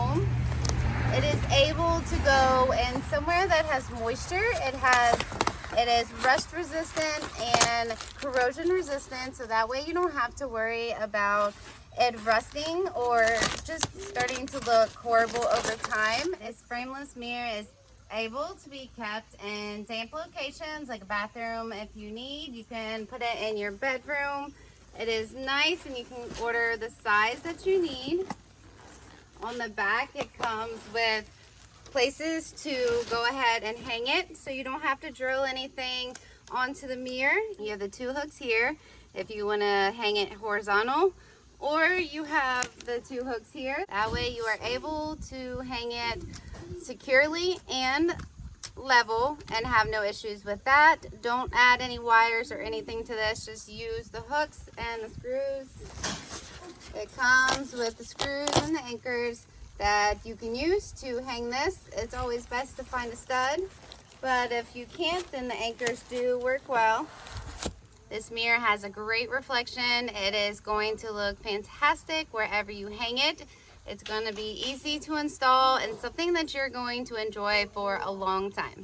home. It is able to go in somewhere that has moisture. It is rust resistant and corrosion resistant, so that way you don't have to worry about it rusting or just starting to look horrible over time. This frameless mirror is able to be kept in damp locations like a bathroom if you need. You can put it in your bedroom. It is nice and you can order the size that you need. On the back it comes with places to go ahead and hang it, so you don't have to drill anything onto the mirror. You have the two hooks here if you want to hang it horizontal, or you have the two hooks here. That way you are able to hang it securely and level and have no issues with that. Don't add any wires or anything to this, just use the hooks and the screws. It comes with the screws and the anchors that you can use to hang this. It's always best to find a stud, but if you can't, then the anchors do work well. This mirror has a great reflection. It is going to look fantastic wherever you hang it. It's going to be easy to install and something that you're going to enjoy for a long time.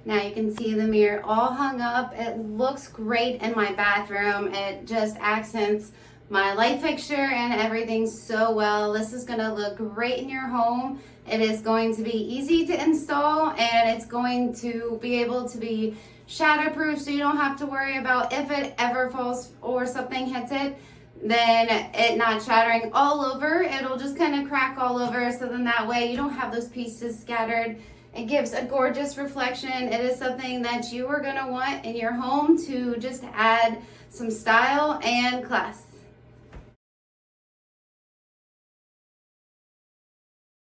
Now you can see the mirror all hung up. It looks great in my bathroom. It just accents my light fixture and everything so well. This is going to look great in your home. It is going to be easy to install, and it's going to be able to be shatterproof, so you don't have to worry about if it ever falls or something hits it, then it not shattering all over. It'll just kind of crack all over, so then that way you don't have those pieces scattered. It gives a gorgeous reflection. It is something that you are going to want in your home to just add some style and class.